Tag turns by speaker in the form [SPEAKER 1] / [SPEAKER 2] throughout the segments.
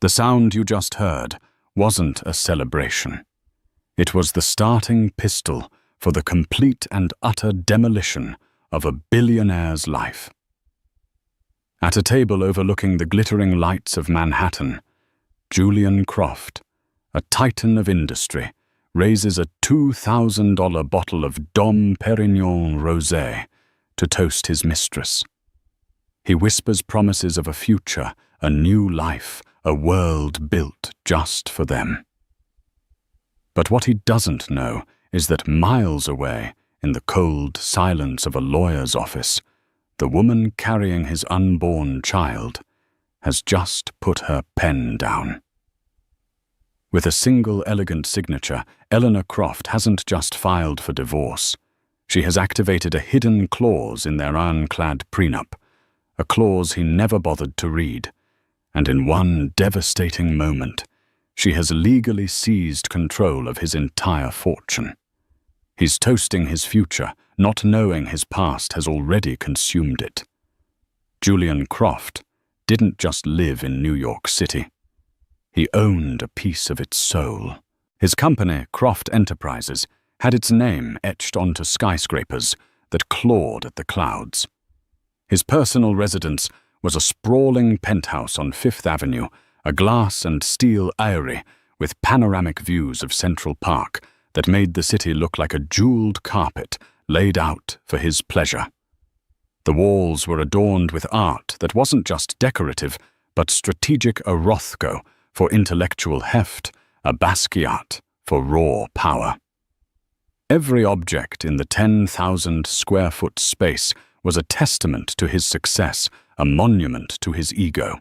[SPEAKER 1] The sound you just heard wasn't a celebration. It was the starting pistol for the complete and utter demolition of a billionaire's life. At a table overlooking the glittering lights of Manhattan, Julian Croft, a titan of industry, raises a $2,000 bottle of Dom Perignon Rosé to toast his mistress. He whispers promises of a future, a new life, a world built just for them. But what he doesn't know is that miles away, in the cold silence of a lawyer's office, the woman carrying his unborn child has just put her pen down. With a single elegant signature, Eleanor Croft hasn't just filed for divorce. She has activated a hidden clause in their ironclad prenup, a clause he never bothered to read, and in one devastating moment, she has legally seized control of his entire fortune. He's toasting his future, not knowing his past has already consumed it. Julian Croft didn't just live in New York City. He owned a piece of its soul. His company, Croft Enterprises, had its name etched onto skyscrapers that clawed at the clouds. His personal residence was a sprawling penthouse on Fifth Avenue, a glass and steel eyrie with panoramic views of Central Park that made the city look like a jeweled carpet laid out for his pleasure. The walls were adorned with art that wasn't just decorative, but strategic Rothko for intellectual heft, a Basquiat for raw power. Every object in the 10,000 square foot space was a testament to his success, a monument to his ego.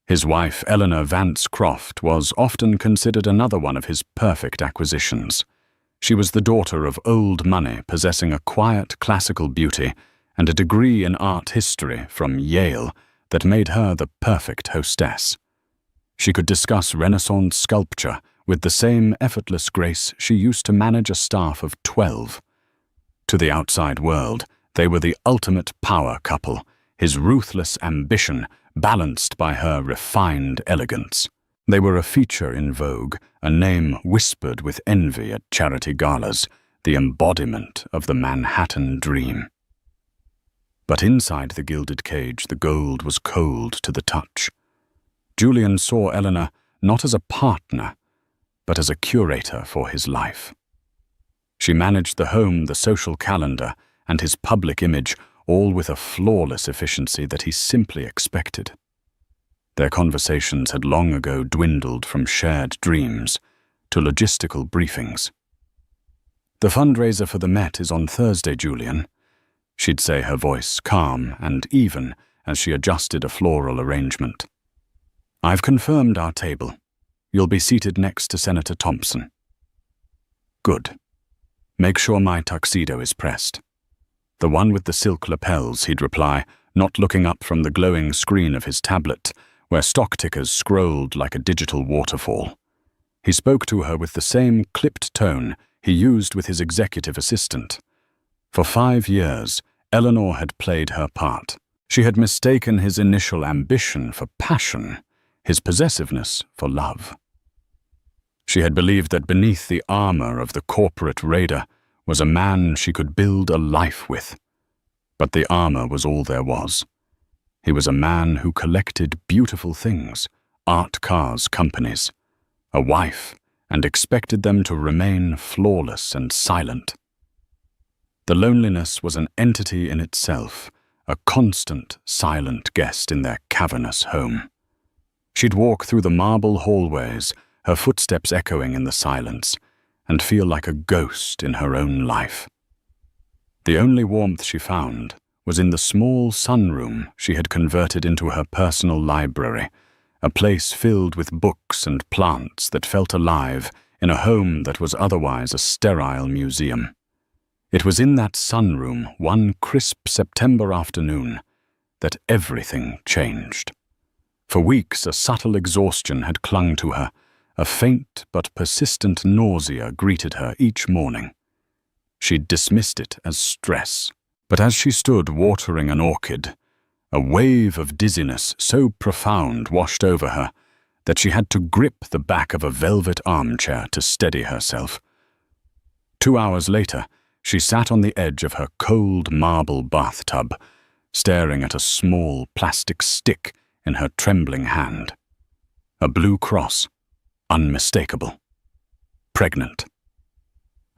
[SPEAKER 1] His wife, Eleanor Vance Croft, was often considered another one of his perfect acquisitions. She was the daughter of old money, possessing a quiet classical beauty and a degree in art history from Yale that made her the perfect hostess. She could discuss Renaissance sculpture with the same effortless grace she used to manage a staff of 12. To the outside world, they were the ultimate power couple, his ruthless ambition balanced by her refined elegance. They were a feature in Vogue, a name whispered with envy at charity galas, the embodiment of the Manhattan dream. But inside the gilded cage, the gold was cold to the touch. Julian saw Eleanor not as a partner, but as a curator for his life. She managed the home, the social calendar, and his public image, all with a flawless efficiency that he simply expected. Their conversations had long ago dwindled from shared dreams to logistical briefings. "The fundraiser for the Met is on Thursday, Julian," she'd say, her voice calm and even as she adjusted a floral arrangement. "I've confirmed our table. You'll be seated next to Senator Thompson." "Good. Make sure my tuxedo is pressed." "The one with the silk lapels," he'd reply, not looking up from the glowing screen of his tablet, where stock tickers scrolled like a digital waterfall. He spoke to her with the same clipped tone he used with his executive assistant. For 5 years, Eleanor had played her part. She had mistaken his initial ambition for passion, his possessiveness for love. She had believed that beneath the armor of the corporate raider was a man she could build a life with. But the armor was all there was. He was a man who collected beautiful things, art cars, companies, a wife, and expected them to remain flawless and silent. The loneliness was an entity in itself, a constant, silent guest in their cavernous home. She'd walk through the marble hallways, her footsteps echoing in the silence, and feel like a ghost in her own life. The only warmth she found was in the small sunroom she had converted into her personal library, a place filled with books and plants that felt alive in a home that was otherwise a sterile museum. It was in that sunroom, one crisp September afternoon, that everything changed. For weeks, a subtle exhaustion had clung to her. A faint but persistent nausea greeted her each morning. She'd dismissed it as stress, but as she stood watering an orchid, a wave of dizziness so profound washed over her that she had to grip the back of a velvet armchair to steady herself. 2 hours later, she sat on the edge of her cold marble bathtub, staring at a small plastic stick in her trembling hand. A blue cross, unmistakable. Pregnant.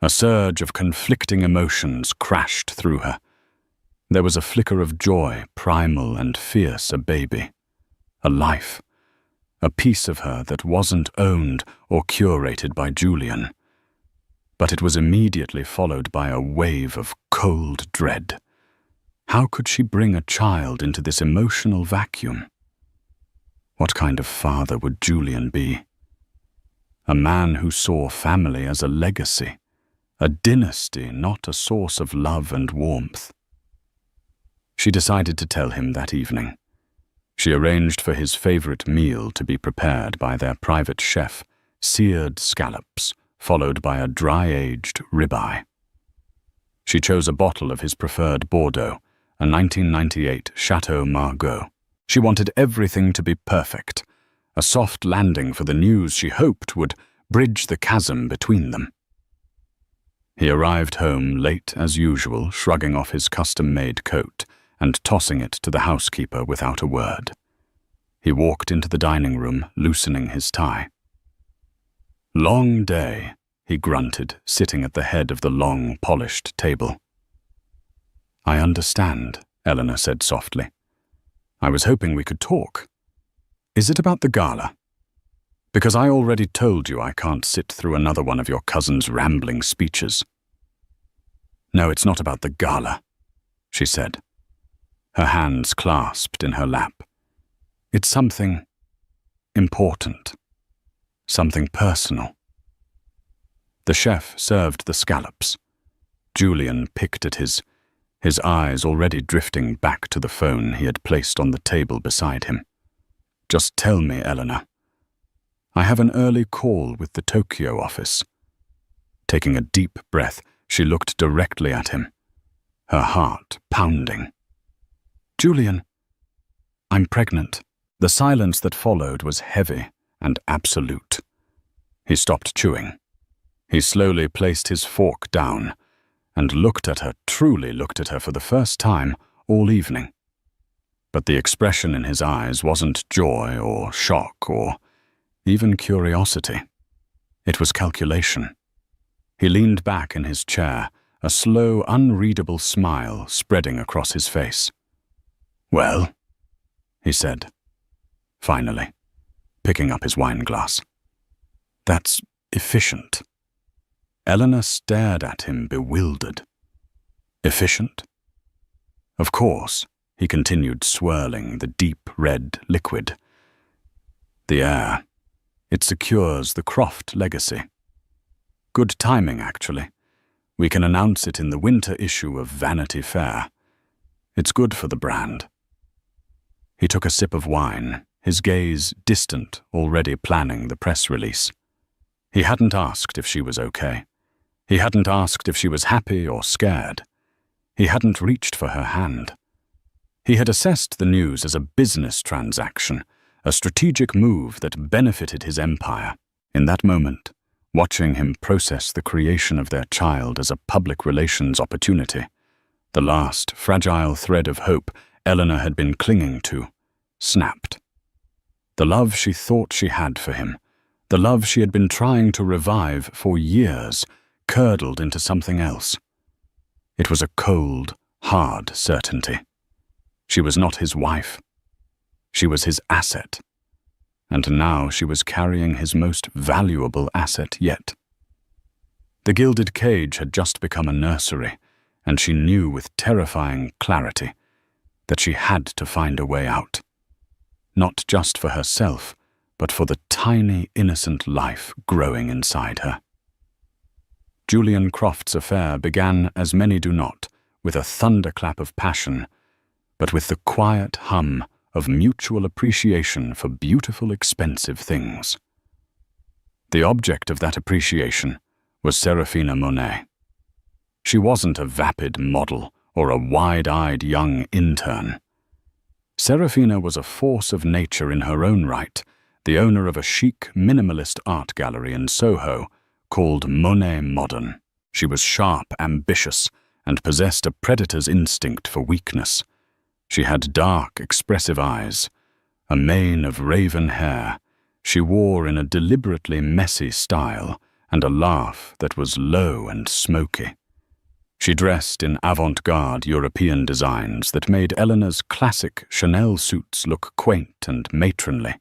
[SPEAKER 1] A surge of conflicting emotions crashed through her. There was a flicker of joy, primal and fierce, a baby. A life. A piece of her that wasn't owned or curated by Julian. But it was immediately followed by a wave of cold dread. How could she bring a child into this emotional vacuum? What kind of father would Julian be? A man who saw family as a legacy, a dynasty, not a source of love and warmth. She decided to tell him that evening. She arranged for his favorite meal to be prepared by their private chef, seared scallops, followed by a dry-aged ribeye. She chose a bottle of his preferred Bordeaux, a 1998 Chateau Margaux. She wanted everything to be perfect, a soft landing for the news she hoped would bridge the chasm between them. He arrived home late as usual, shrugging off his custom-made coat and tossing it to the housekeeper without a word. He walked into the dining room, loosening his tie. "Long day," he grunted, sitting at the head of the long, polished table. "I understand," Eleanor said softly. "I was hoping we could talk. Is it about the gala? Because I already told you I can't sit through another one of your cousin's rambling speeches." "No, it's not about the gala," she said, her hands clasped in her lap. "It's something important, something personal." The chef served the scallops. Julian picked at his eyes already drifting back to the phone he had placed on the table beside him. "Just tell me, Eleanor. I have an early call with the Tokyo office." Taking a deep breath, she looked directly at him, her heart pounding. "Julian, I'm pregnant." The silence that followed was heavy and absolute. He stopped chewing. He slowly placed his fork down and truly looked at her for the first time all evening. But the expression in his eyes wasn't joy or shock or even curiosity. It was calculation. He leaned back in his chair, a slow, unreadable smile spreading across his face. "Well," he said, finally, picking up his wine glass. "That's efficient." Eleanor stared at him, bewildered. "Efficient?" "Of course," he continued, swirling the deep red liquid. "The air. It secures the Croft legacy. Good timing, actually. We can announce it in the winter issue of Vanity Fair. It's good for the brand." He took a sip of wine, his gaze distant, already planning the press release. He hadn't asked if she was okay. He hadn't asked if she was happy or scared. He hadn't reached for her hand. He had assessed the news as a business transaction, a strategic move that benefited his empire. In that moment, watching him process the creation of their child as a public relations opportunity, the last fragile thread of hope Eleanor had been clinging to, snapped. The love she thought she had for him, the love she had been trying to revive for years, curdled into something else. It was a cold, hard certainty. She was not his wife. She was his asset. And now she was carrying his most valuable asset yet. The gilded cage had just become a nursery, and she knew with terrifying clarity that she had to find a way out. Not just for herself, but for the tiny, innocent life growing inside her. Julian Croft's affair began, as many do not, with a thunderclap of passion, but with the quiet hum of mutual appreciation for beautiful, expensive things. The object of that appreciation was Serafina Monet. She wasn't a vapid model or a wide-eyed young intern. Serafina was a force of nature in her own right the owner of a chic, minimalist art gallery in Soho called Monet Modern. She was sharp, ambitious, and possessed a predator's instinct for weakness. She had dark, expressive eyes, a mane of raven hair she wore in a deliberately messy style, and a laugh that was low and smoky. She dressed in avant-garde European designs that made Eleanor's classic Chanel suits look quaint and matronly.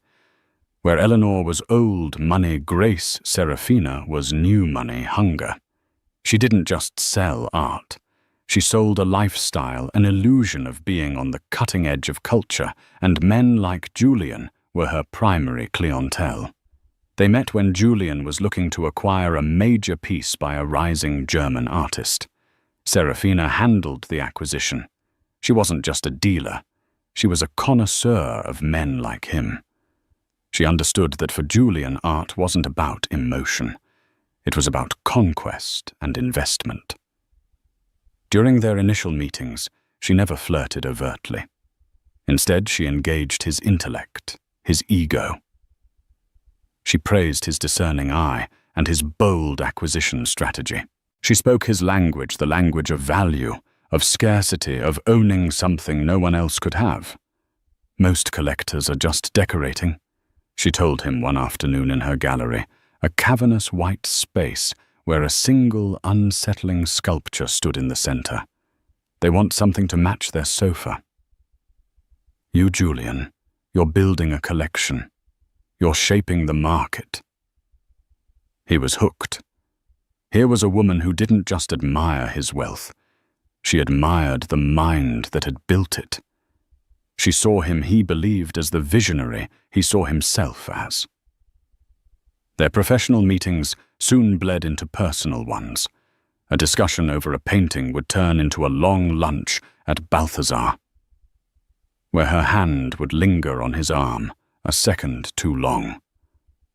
[SPEAKER 1] Where Eleanor was old money grace, Serafina was new money hunger. She didn't just sell art. She sold a lifestyle, an illusion of being on the cutting edge of culture, and men like Julian were her primary clientele. They met when Julian was looking to acquire a major piece by a rising German artist. Serafina handled the acquisition. She wasn't just a dealer. She was a connoisseur of men like him. She understood that for Julian, art wasn't about emotion. It was about conquest and investment. During their initial meetings, she never flirted overtly. Instead, she engaged his intellect, his ego. She praised his discerning eye and his bold acquisition strategy. She spoke his language, the language of value, of scarcity, of owning something no one else could have. Most collectors are just decorating, she told him one afternoon in her gallery, a cavernous white space where a single unsettling sculpture stood in the center. They want something to match their sofa. You, Julian, you're building a collection. You're shaping the market. He was hooked. Here was a woman who didn't just admire his wealth. She admired the mind that had built it. She saw him, he believed, as the visionary he saw himself as. Their professional meetings soon bled into personal ones. A discussion over a painting would turn into a long lunch at Balthazar, where her hand would linger on his arm, a second too long.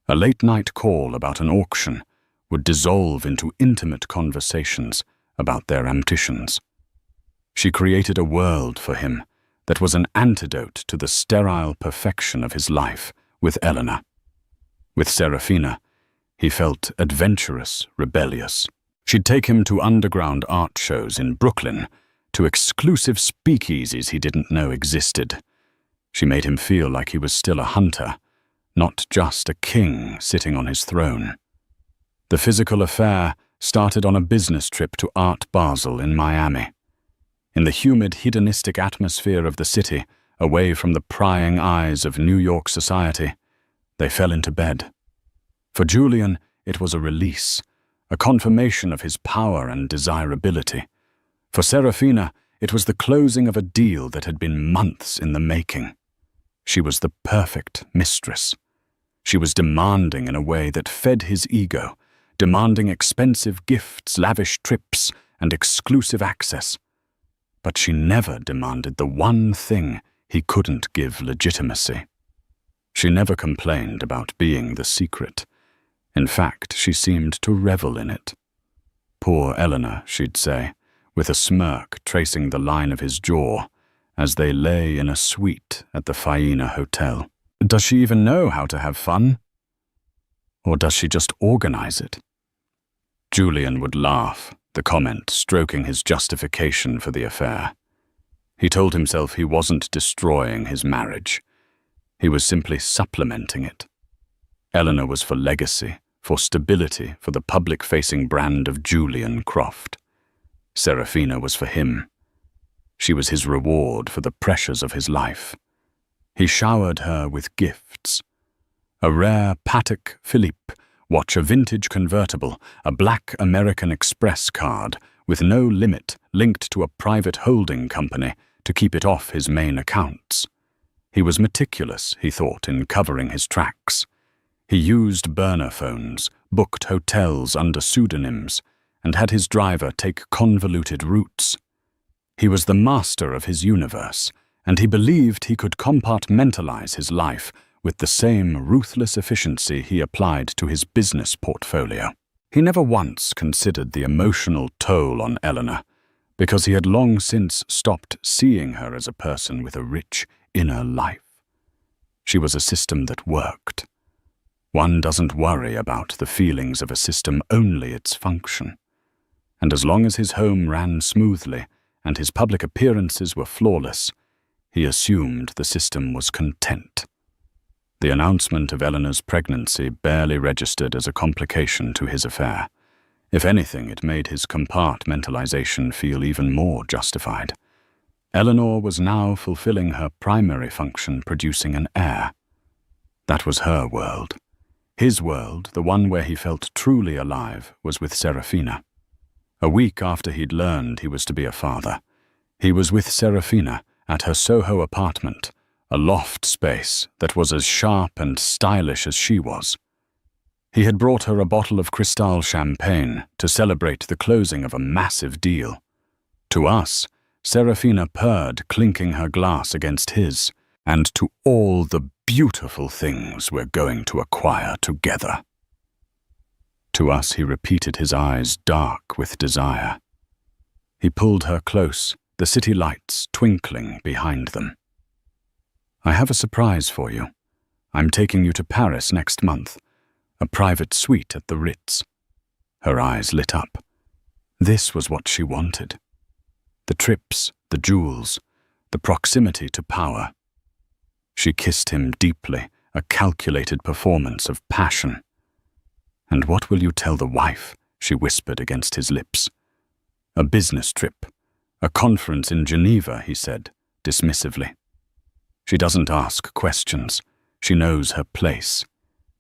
[SPEAKER 1] A late-night call about an auction would dissolve into intimate conversations about their ambitions. She created a world for him that was an antidote to the sterile perfection of his life with Eleanor. With Serafina, he felt adventurous, rebellious. She'd take him to underground art shows in Brooklyn, to exclusive speakeasies he didn't know existed. She made him feel like he was still a hunter, not just a king sitting on his throne. The physical affair started on a business trip to Art Basel in Miami. In the humid, hedonistic atmosphere of the city, away from the prying eyes of New York society, they fell into bed. For Julian, it was a release, a confirmation of his power and desirability. For Serafina, it was the closing of a deal that had been months in the making. She was the perfect mistress. She was demanding in a way that fed his ego, demanding expensive gifts, lavish trips, and exclusive access. But she never demanded the one thing he couldn't give legitimacy. She never complained about being the secret. In fact, she seemed to revel in it. Poor Eleanor, she'd say, with a smirk tracing the line of his jaw, as they lay in a suite at the Faena Hotel. Does she even know how to have fun? Or does she just organize it? Julian would laugh, the comment stroking his justification for the affair. He told himself he wasn't destroying his marriage. He was simply supplementing it. Eleanor was for legacy, for stability, for the public-facing brand of Julian Croft. Serafina was for him. She was his reward for the pressures of his life. He showered her with gifts. A rare Patek Philippe watch, a vintage convertible, a black American Express card with no limit linked to a private holding company to keep it off his main accounts. He was meticulous, he thought, in covering his tracks. He used burner phones, booked hotels under pseudonyms, and had his driver take convoluted routes. He was the master of his universe, and he believed he could compartmentalize his life with the same ruthless efficiency he applied to his business portfolio. He never once considered the emotional toll on Eleanor, because he had long since stopped seeing her as a person with a rich inner life. She was a system that worked, One doesn't worry about the feelings of a system, only its function. And as long as his home ran smoothly and his public appearances were flawless, he assumed the system was content. The announcement of Eleanor's pregnancy barely registered as a complication to his affair. If anything, it made his compartmentalization feel even more justified. Eleanor was now fulfilling her primary function, producing an heir. That was her world. His world, the one where he felt truly alive, was with Serafina. A week after he'd learned he was to be a father, he was with Serafina at her Soho apartment, a loft space that was as sharp and stylish as she was. He had brought her a bottle of Cristal champagne to celebrate the closing of a massive deal. To us, Serafina purred, clinking her glass against his, and to all the beautiful things we're going to acquire together. To us, he repeated, his eyes dark with desire. He pulled her close, the city lights twinkling behind them. I have a surprise for you. I'm taking you to Paris next month, a private suite at the Ritz. Her eyes lit up. This was what she wanted. The trips, the jewels, the proximity to power. She kissed him deeply, a calculated performance of passion. And what will you tell the wife? She whispered against his lips. A business trip, a conference in Geneva, he said, dismissively. She doesn't ask questions. She knows her place.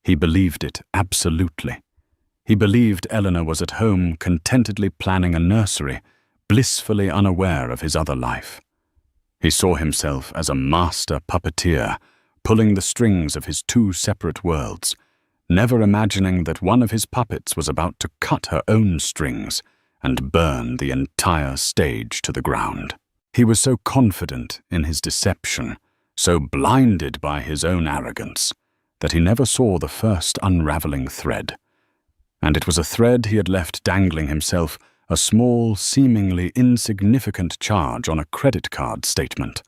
[SPEAKER 1] He believed it, absolutely. He believed Eleanor was at home, contentedly planning a nursery, blissfully unaware of his other life. He saw himself as a master puppeteer, pulling the strings of his two separate worlds, never imagining that one of his puppets was about to cut her own strings and burn the entire stage to the ground. He was so confident in his deception, so blinded by his own arrogance, that he never saw the first unraveling thread. And it was a thread he had left dangling himself, a small, seemingly insignificant charge on a credit card statement.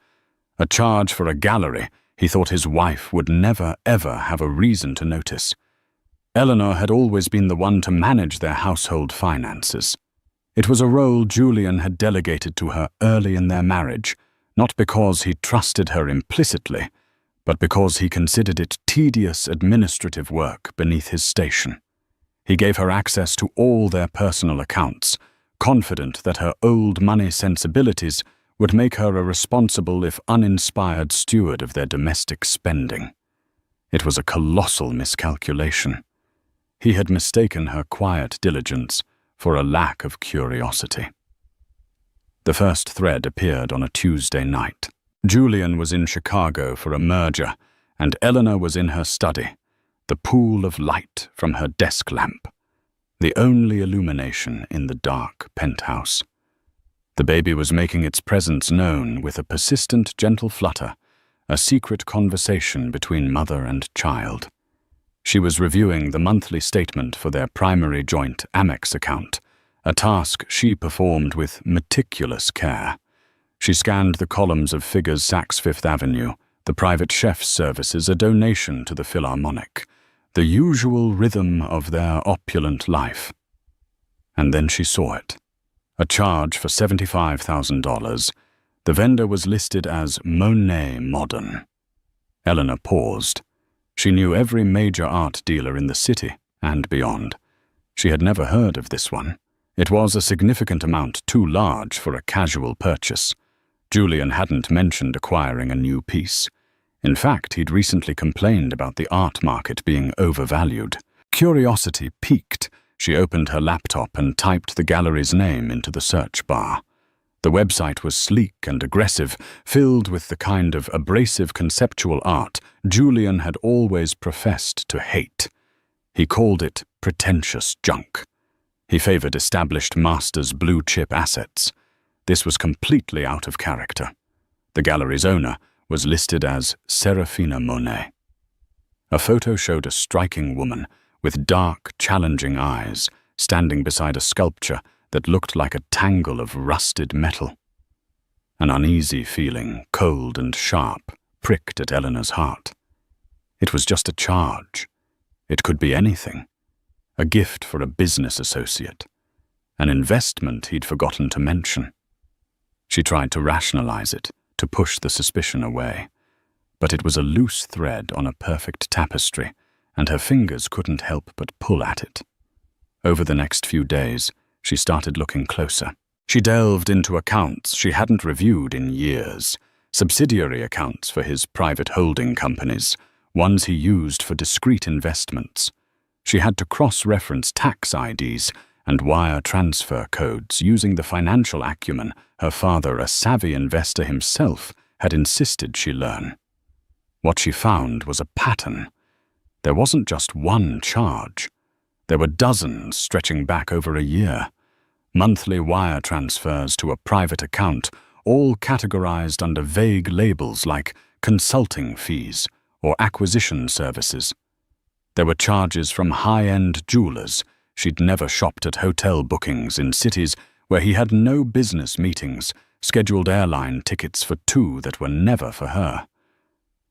[SPEAKER 1] A charge for a gallery he thought his wife would never, ever have a reason to notice. Eleanor had always been the one to manage their household finances. It was a role Julian had delegated to her early in their marriage, not because he trusted her implicitly, but because he considered it tedious administrative work beneath his station. He gave her access to all their personal accounts, confident that her old money sensibilities would make her a responsible if uninspired steward of their domestic spending. It was a colossal miscalculation. He had mistaken her quiet diligence for a lack of curiosity. The first thread appeared on a Tuesday night. Julian was in Chicago for a merger, and Eleanor was in her study, the pool of light from her desk lamp, the only illumination in the dark penthouse. The baby was making its presence known with a persistent, gentle flutter, a secret conversation between mother and child. She was reviewing the monthly statement for their primary joint Amex account, a task she performed with meticulous care. She scanned the columns of figures Saks Fifth Avenue, the private chef's services, a donation to the Philharmonic, the usual rhythm of their opulent life. And then she saw it. A charge for $75,000. The vendor was listed as Monet Modern. Eleanor paused. She knew every major art dealer in the city and beyond. She had never heard of this one. It was a significant amount too large for a casual purchase. Julian hadn't mentioned acquiring a new piece. In fact, he'd recently complained about the art market being overvalued. Curiosity piqued. She opened her laptop and typed the gallery's name into the search bar. The website was sleek and aggressive, filled with the kind of abrasive conceptual art Julian had always professed to hate. He called it pretentious junk. He favored established masters' blue-chip assets. This was completely out of character. The gallery's owner was listed as Serafina Monet. A photo showed a striking woman with dark, challenging eyes standing beside a sculpture that looked like a tangle of rusted metal. An uneasy feeling, cold and sharp, pricked at Eleanor's heart. It was just a charge. It could be anything. A gift for a business associate. An investment he'd forgotten to mention. She tried to rationalize it, to push the suspicion away. But it was a loose thread on a perfect tapestry, and her fingers couldn't help but pull at it. Over the next few days, she started looking closer. She delved into accounts she hadn't reviewed in years, subsidiary accounts for his private holding companies, ones he used for discrete investments. She had to cross-reference tax IDs and wire transfer codes using the financial acumen her father, a savvy investor himself, had insisted she learn. What she found was a pattern. There wasn't just one charge. There were dozens stretching back over a year. Monthly wire transfers to a private account, all categorized under vague labels like consulting fees or acquisition services. There were charges from high-end jewelers. She'd never shopped at hotel bookings in cities where he had no business meetings, scheduled airline tickets for two that were never for her.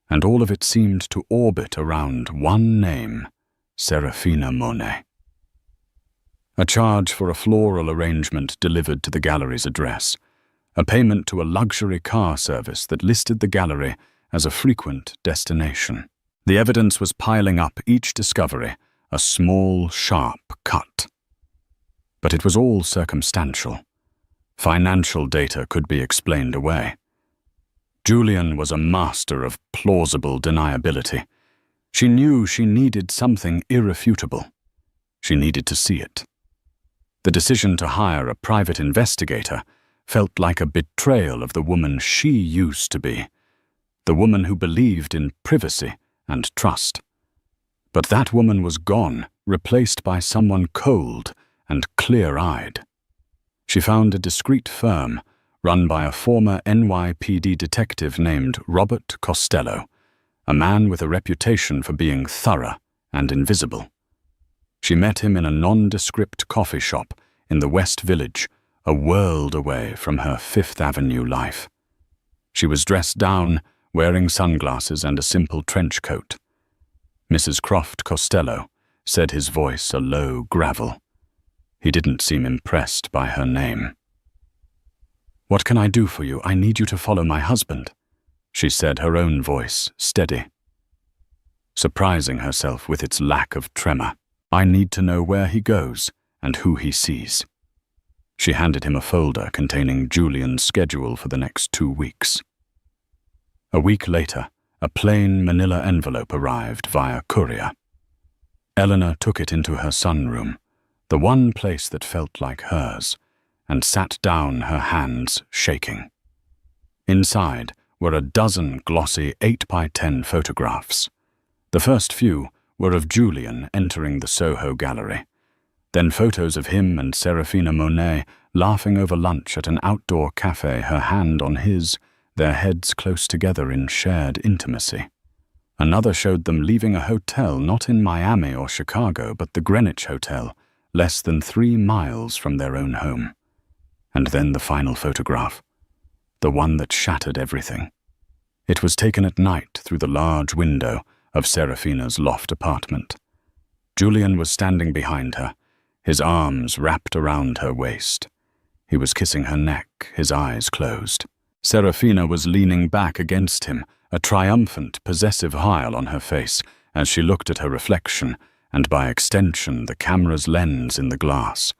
[SPEAKER 1] And all of it seemed to orbit around one name, Serafina Monet. A charge for a floral arrangement delivered to the gallery's address. A payment to a luxury car service that listed the gallery as a frequent destination. The evidence was piling up each discovery, a small, sharp cut. But it was all circumstantial. Financial data could be explained away. Julian was a master of plausible deniability. She knew she needed something irrefutable. She needed to see it. The decision to hire a private investigator felt like a betrayal of the woman she used to be, the woman who believed in privacy and trust. But that woman was gone, replaced by someone cold and clear-eyed. She found a discreet firm run by a former NYPD detective named Robert Costello, a man with a reputation for being thorough and invisible. She met him in a nondescript coffee shop in the West Village, a world away from her Fifth Avenue life. She was dressed down, wearing sunglasses and a simple trench coat. Mrs. Croft Costello, said his voice a low gravel. He didn't seem impressed by her name. "What can I do for you? I need you to follow my husband," she said, her own voice steady. Surprising herself with its lack of tremor. "I need to know where he goes and who he sees." She handed him a folder containing Julian's schedule for the next 2 weeks. A week later, a plain manila envelope arrived via courier. Eleanor took it into her sunroom, the one place that felt like hers, and sat down, her hands shaking. Inside were a dozen glossy 8x10 photographs. The first few were of Julian entering the Soho gallery, then photos of him and Serafina Monet laughing over lunch at an outdoor cafe, her hand on his, their heads close together in shared intimacy. Another showed them leaving a hotel not in Miami or Chicago, but the Greenwich Hotel, less than 3 miles from their own home. And then the final photograph, the one that shattered everything. It was taken at night through the large window of Serafina's loft apartment. Julian was standing behind her, his arms wrapped around her waist. He was kissing her neck, his eyes closed. Serafina was leaning back against him, a triumphant, possessive smile on her face as she looked at her reflection, and by extension the camera's lens in the glass.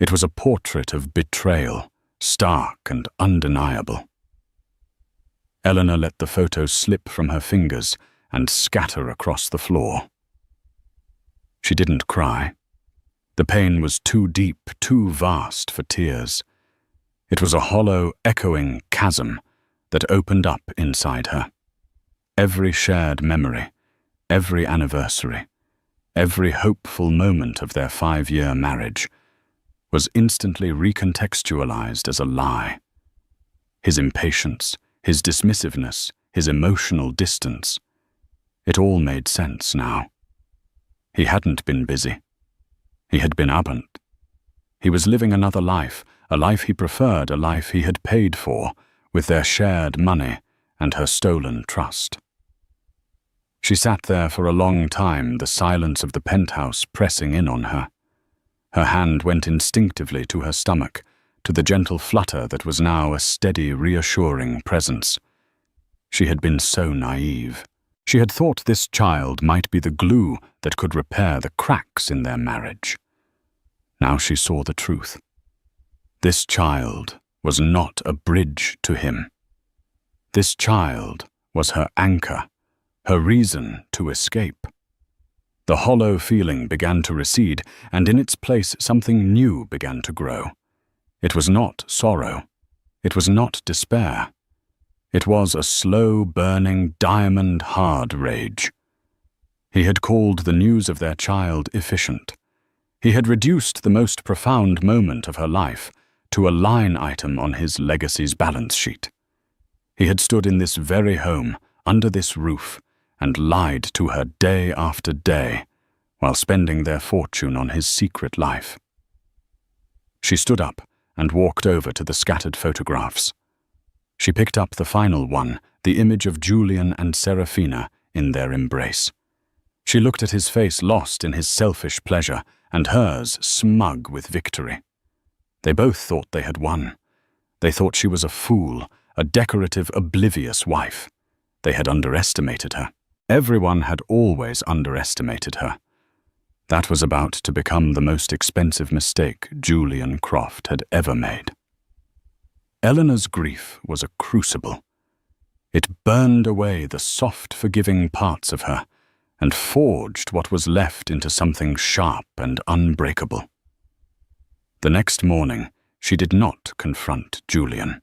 [SPEAKER 1] It was a portrait of betrayal, stark and undeniable. Eleanor let the photo slip from her fingers and scatter across the floor. She didn't cry. The pain was too deep, too vast for tears. It was a hollow, echoing chasm that opened up inside her. Every shared memory, every anniversary, every hopeful moment of their 5-year marriage was instantly recontextualized as a lie. His impatience, his dismissiveness, his emotional distance. It all made sense now. He hadn't been busy. He had been absent. He was living another life, a life he preferred, a life he had paid for, with their shared money and her stolen trust. She sat there for a long time, the silence of the penthouse pressing in on her. Her hand went instinctively to her stomach, to the gentle flutter that was now a steady, reassuring presence. She had been so naive. She had thought this child might be the glue that could repair the cracks in their marriage. Now she saw the truth. This child was not a bridge to him. This child was her anchor, her reason to escape. The hollow feeling began to recede, and in its place something new began to grow. It was not sorrow. It was not despair. It was a slow-burning, diamond-hard rage. He had called the news of their child efficient. He had reduced the most profound moment of her life to a line item on his legacy's balance sheet. He had stood in this very home, under this roof, and lied to her day after day, while spending their fortune on his secret life. She stood up and walked over to the scattered photographs. She picked up the final one, the image of Julian and Serafina in their embrace. She looked at his face lost in his selfish pleasure, and hers smug with victory. They both thought they had won. They thought she was a fool, a decorative, oblivious wife. They had underestimated her. Everyone had always underestimated her. That was about to become the most expensive mistake Julian Croft had ever made. Eleanor's grief was a crucible. It burned away the soft, forgiving parts of her and forged what was left into something sharp and unbreakable. The next morning, she did not confront Julian.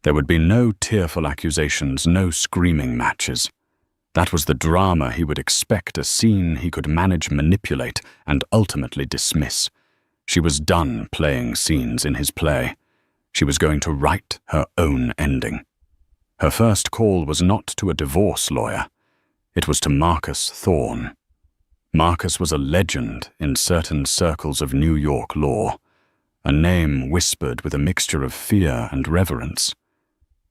[SPEAKER 1] There would be no tearful accusations, no screaming matches. That was the drama he would expect, a scene he could manage, manipulate, and ultimately dismiss. She was done playing scenes in his play. She was going to write her own ending. Her first call was not to a divorce lawyer. It was to Marcus Thorne. Marcus was a legend in certain circles of New York law, a name whispered with a mixture of fear and reverence.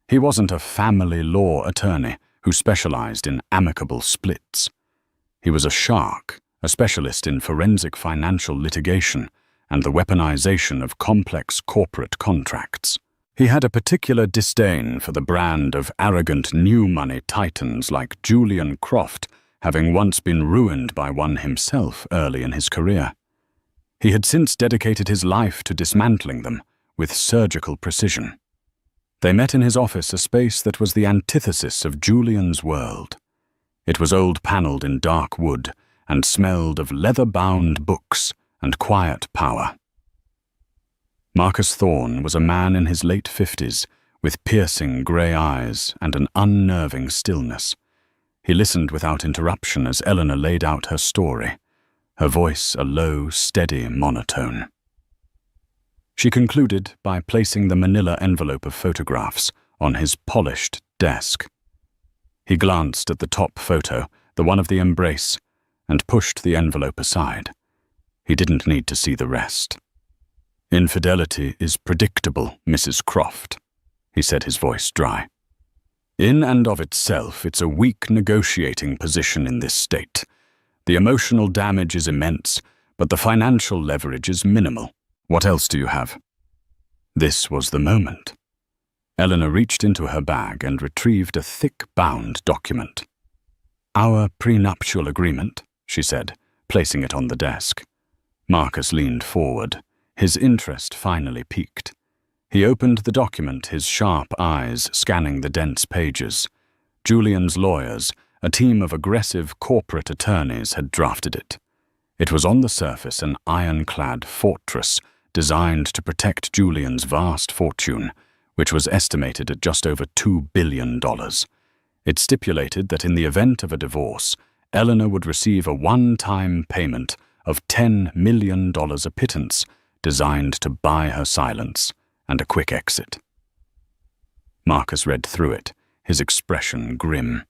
[SPEAKER 1] He wasn't a family law attorney who specialized in amicable splits. He was a shark, a specialist in forensic financial litigation and the weaponization of complex corporate contracts. He had a particular disdain for the brand of arrogant new money titans like Julian Croft, having once been ruined by one himself early in his career. He had since dedicated his life to dismantling them with surgical precision. They met in his office, a space that was the antithesis of Julian's world. It was old-paneled in dark wood and smelled of leather-bound books and quiet power. Marcus Thorne was a man in his late 50s, with piercing grey eyes and an unnerving stillness. He listened without interruption as Eleanor laid out her story, her voice a low, steady monotone. She concluded by placing the manila envelope of photographs on his polished desk. He glanced at the top photo, the one of the embrace, and pushed the envelope aside. He didn't need to see the rest. "Infidelity is predictable, Mrs. Croft," he said, his voice dry. "In and of itself, it's a weak negotiating position in this state. The emotional damage is immense, but the financial leverage is minimal. What else do you have?" This was the moment. Eleanor reached into her bag and retrieved a thick-bound document. "Our prenuptial agreement," she said, placing it on the desk. Marcus leaned forward, his interest finally piqued. He opened the document, his sharp eyes scanning the dense pages. Julian's lawyers, a team of aggressive corporate attorneys, had drafted it. It was on the surface an ironclad fortress designed to protect Julian's vast fortune, which was estimated at just over $2 billion. It stipulated that in the event of a divorce, Eleanor would receive a one-time payment of $10 million a pittance, designed to buy her silence and a quick exit. Marcus read through it, his expression grim.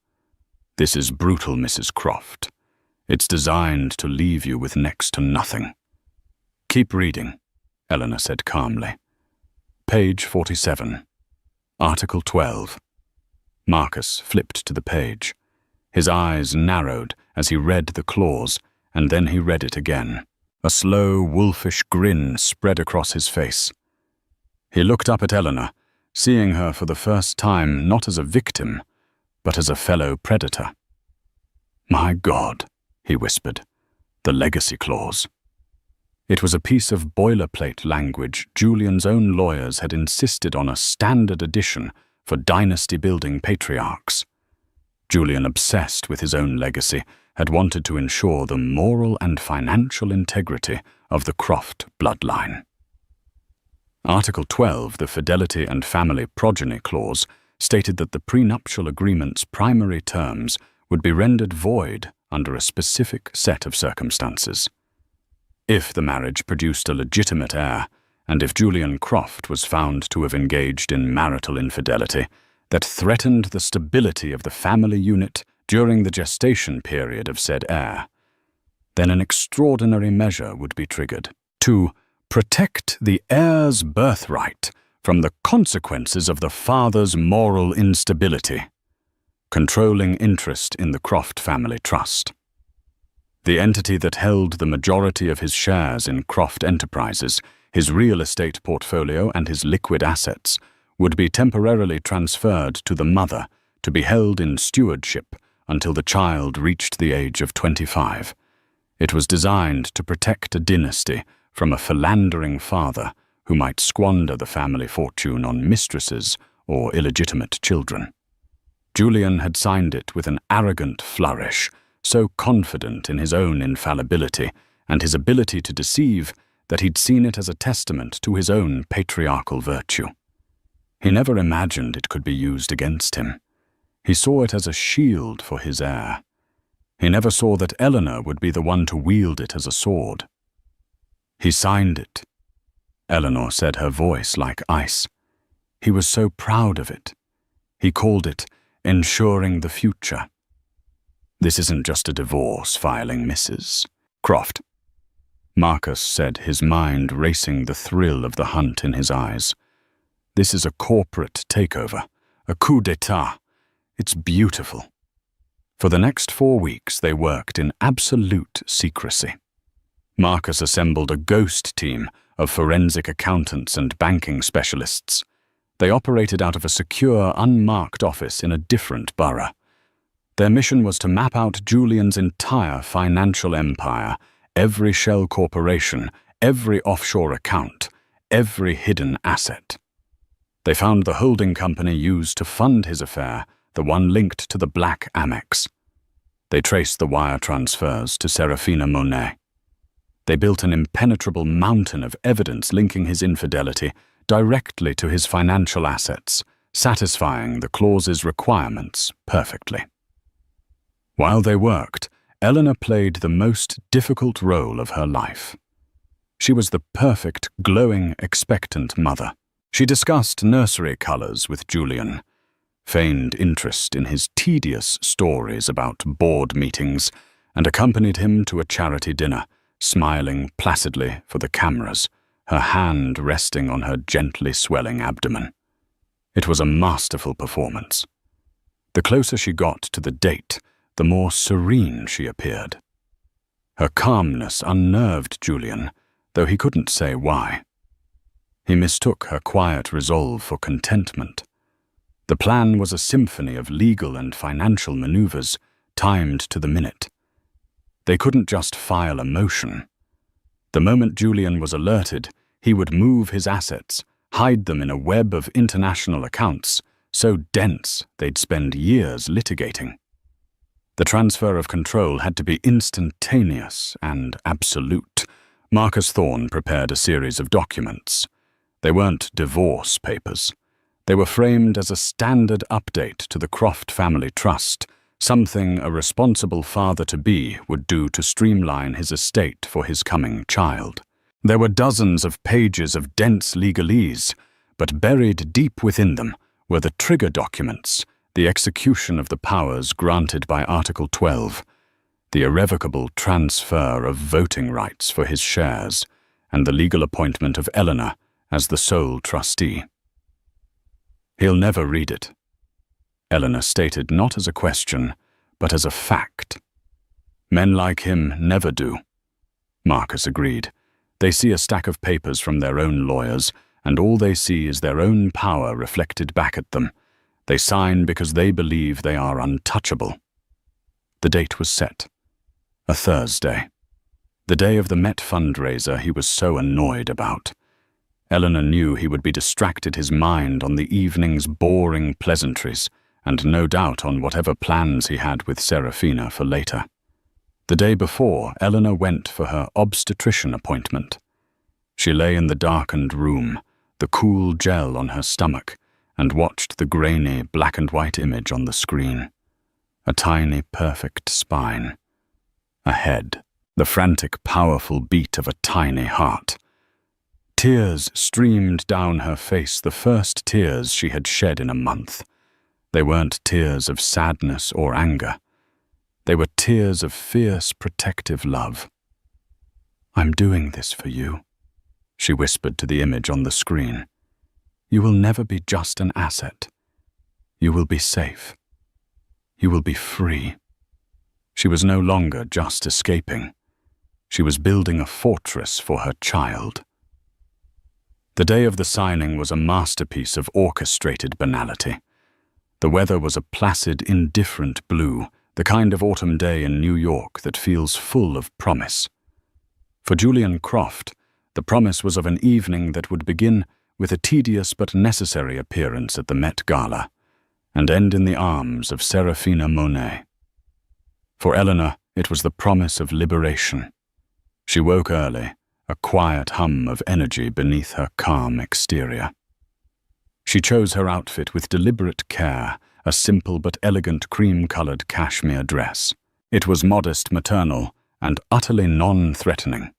[SPEAKER 1] "This is brutal, Mrs. Croft. It's designed to leave you with next to nothing." "Keep reading," Eleanor said calmly. Page 47. Article 12. Marcus flipped to the page. His eyes narrowed as he read the clause, and then he read it again. A slow, wolfish grin spread across his face. He looked up at Eleanor, seeing her for the first time not as a victim, but as a fellow predator. "My God," he whispered, "the legacy clause." It was a piece of boilerplate language Julian's own lawyers had insisted on a standard edition for dynasty-building patriarchs. Julian, obsessed with his own legacy, had wanted to ensure the moral and financial integrity of the Croft bloodline. Article 12, the Fidelity and Family Progeny Clause, stated that the prenuptial agreement's primary terms would be rendered void under a specific set of circumstances. If the marriage produced a legitimate heir, and if Julian Croft was found to have engaged in marital infidelity that threatened the stability of the family unit during the gestation period of said heir, then an extraordinary measure would be triggered to protect the heir's birthright from the consequences of the father's moral instability, controlling interest in the Croft family trust. The entity that held the majority of his shares in Croft Enterprises, his real estate portfolio and his liquid assets, would be temporarily transferred to the mother to be held in stewardship until the child reached the age of 25. It was designed to protect a dynasty from a philandering father who might squander the family fortune on mistresses or illegitimate children. Julian had signed it with an arrogant flourish, so confident in his own infallibility and his ability to deceive that he'd seen it as a testament to his own patriarchal virtue. He never imagined it could be used against him. He saw it as a shield for his heir. He never saw that Eleanor would be the one to wield it as a sword. He signed it. Eleanor said, her voice like ice. He was so proud of it. He called it ensuring the future. "This isn't just a divorce filing, Mrs. Croft," Marcus said, his mind racing the thrill of the hunt in his eyes. "This is a corporate takeover, a coup d'etat. It's beautiful." For the next 4 weeks, they worked in absolute secrecy. Marcus assembled a ghost team of forensic accountants and banking specialists. They operated out of a secure, unmarked office in a different borough. Their mission was to map out Julian's entire financial empire, every shell corporation, every offshore account, every hidden asset. They found the holding company used to fund his affair, the one linked to the Black Amex. They traced the wire transfers to Serafina Monet. They built an impenetrable mountain of evidence linking his infidelity directly to his financial assets, satisfying the clause's requirements perfectly. While they worked, Eleanor played the most difficult role of her life. She was the perfect, glowing, expectant mother. She discussed nursery colors with Julian, feigned interest in his tedious stories about board meetings, and accompanied him to a charity dinner, smiling placidly for the cameras, her hand resting on her gently swelling abdomen. It was a masterful performance. The closer she got to the date, the more serene she appeared. Her calmness unnerved Julian, though he couldn't say why. He mistook her quiet resolve for contentment. The plan was a symphony of legal and financial maneuvers, timed to the minute. They couldn't just file a motion. The moment Julian was alerted, he would move his assets, hide them in a web of international accounts, so dense they'd spend years litigating. The transfer of control had to be instantaneous and absolute. Marcus Thorne prepared a series of documents. They weren't divorce papers. They were framed as a standard update to the Croft family trust, something a responsible father-to-be would do to streamline his estate for his coming child. There were dozens of pages of dense legalese, but buried deep within them were the trigger documents, the execution of the powers granted by Article 12, the irrevocable transfer of voting rights for his shares, and the legal appointment of Eleanor as the sole trustee. "He'll never read it," Eleanor stated, not as a question, but as a fact. Men like him never do. Marcus agreed. They see a stack of papers from their own lawyers, and all they see is their own power reflected back at them. They sign because they believe they are untouchable. The date was set. A Thursday. The day of the Met fundraiser he was so annoyed about. Eleanor knew he would be distracted his mind on the evening's boring pleasantries, and no doubt on whatever plans he had with Serafina for later. The day before, Eleanor went for her obstetrician appointment. She lay in the darkened room, the cool gel on her stomach, and watched the grainy black-and-white image on the screen. A tiny, perfect spine. A head, the frantic, powerful beat of a tiny heart. Tears streamed down her face, the first tears she had shed in a month. They weren't tears of sadness or anger. They were tears of fierce, protective love. "I'm doing this for you," she whispered to the image on the screen. "You will never be just an asset. You will be safe. You will be free." She was no longer just escaping. She was building a fortress for her child. The day of the signing was a masterpiece of orchestrated banality. The weather was a placid, indifferent blue, the kind of autumn day in New York that feels full of promise. For Julian Croft, the promise was of an evening that would begin with a tedious but necessary appearance at the Met Gala, and end in the arms of Serafina Monet. For Eleanor, it was the promise of liberation. She woke early, a quiet hum of energy beneath her calm exterior. She chose her outfit with deliberate care, a simple but elegant cream-colored cashmere dress. It was modest, maternal, and utterly non-threatening.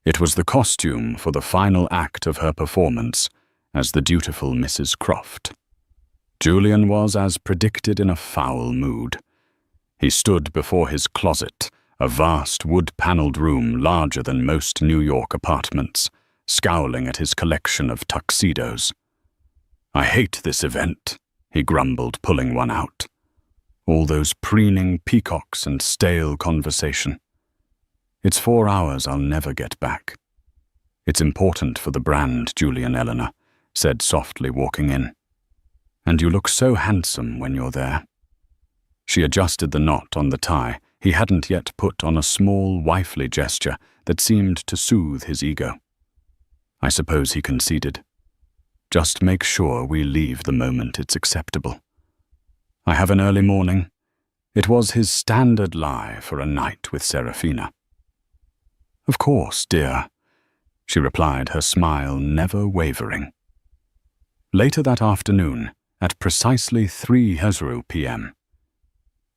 [SPEAKER 1] It was the costume for the final act of her performance as the dutiful Mrs. Croft. Julian was, as predicted, in a foul mood. He stood before his closet, a vast wood-paneled room larger than most New York apartments, scowling at his collection of tuxedos. "I hate this event," he grumbled, pulling one out. "All those preening peacocks and stale conversation. It's 4 hours I'll never get back." "It's important for the brand," Julian Eleanor said softly, walking in. "And you look so handsome when you're there." She adjusted the knot on the tie he hadn't yet put on, a small, wifely gesture that seemed to soothe his ego. "I suppose," he conceded. "Just make sure we leave the moment it's acceptable. I have an early morning." It was his standard lie for a night with Serafina. "Of course, dear," she replied, her smile never wavering. Later that afternoon, at precisely 3:00 p.m.,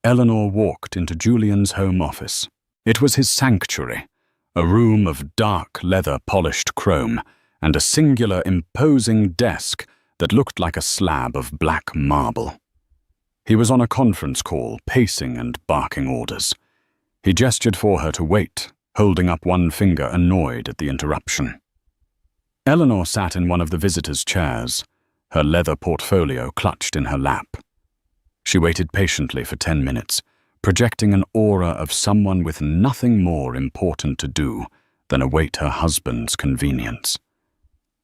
[SPEAKER 1] Eleanor walked into Julian's home office. It was his sanctuary, a room of dark leather-polished chrome, and a singular, imposing desk that looked like a slab of black marble. He was on a conference call, pacing and barking orders. He gestured for her to wait, holding up one finger, annoyed at the interruption. Eleanor sat in one of the visitors' chairs, her leather portfolio clutched in her lap. She waited patiently for 10 minutes, projecting an aura of someone with nothing more important to do than await her husband's convenience.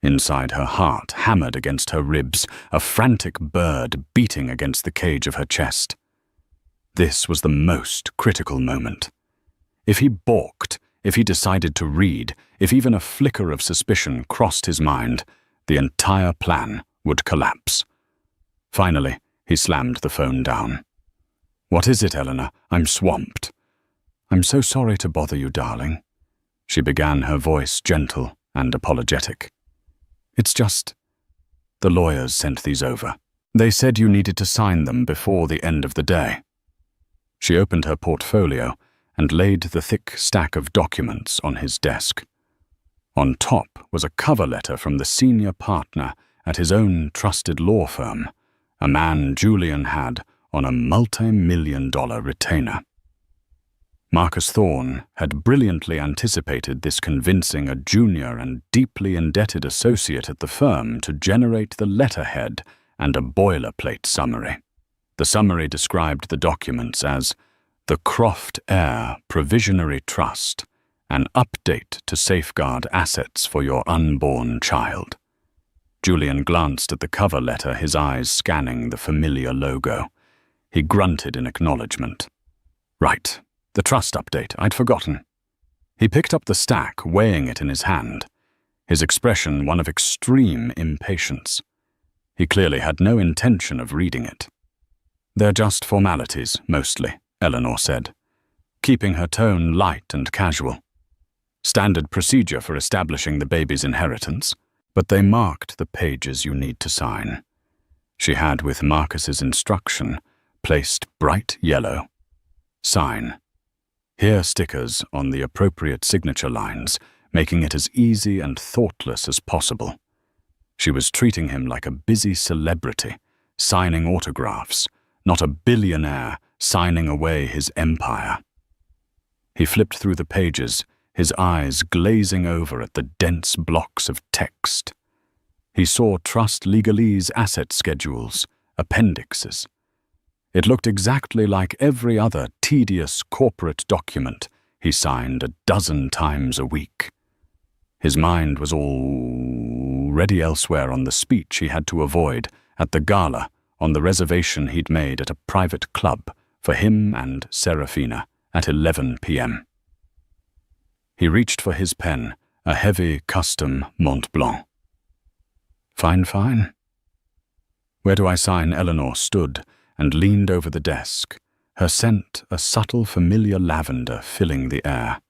[SPEAKER 1] Inside, her heart hammered against her ribs, a frantic bird beating against the cage of her chest. This was the most critical moment. If he balked, if he decided to read, if even a flicker of suspicion crossed his mind, the entire plan would collapse. Finally, he slammed the phone down. "What is it, Eleanor? I'm swamped." "I'm so sorry to bother you, darling," she began, her voice gentle and apologetic. "It's just, the lawyers sent these over. They said you needed to sign them before the end of the day." She opened her portfolio and laid the thick stack of documents on his desk. On top was a cover letter from the senior partner at his own trusted law firm, a man Julian had on a multi-million-dollar retainer. Marcus Thorne had brilliantly anticipated this, convincing a junior and deeply indebted associate at the firm to generate the letterhead and a boilerplate summary. The summary described the documents as The Croft Heir Provisionary Trust, an update to safeguard assets for your unborn child. Julian glanced at the cover letter, his eyes scanning the familiar logo. He grunted in acknowledgement. Right, the trust update, I'd forgotten. He picked up the stack, weighing it in his hand, his expression one of extreme impatience. He clearly had no intention of reading it. They're just formalities, mostly, Eleanor said, keeping her tone light and casual. Standard procedure for establishing the baby's inheritance, but they marked the pages you need to sign. She had, with Marcus's instruction, placed bright yellow. Sign. Here stickers on the appropriate signature lines, making it as easy and thoughtless as possible. She was treating him like a busy celebrity, signing autographs, not a billionaire signing away his empire. He flipped through the pages, his eyes glazing over at the dense blocks of text. He saw trust legalese asset schedules, appendixes. It looked exactly like every other tedious corporate document he signed a dozen times a week. His mind was already elsewhere on the speech he had to avoid at the gala on the reservation he'd made at a private club for him and Serafina at 11 p.m. He reached for his pen, a heavy custom Mont Blanc. Fine. Where do I sign? Eleanor stood and leaned over the desk, her scent a subtle familiar lavender filling the air.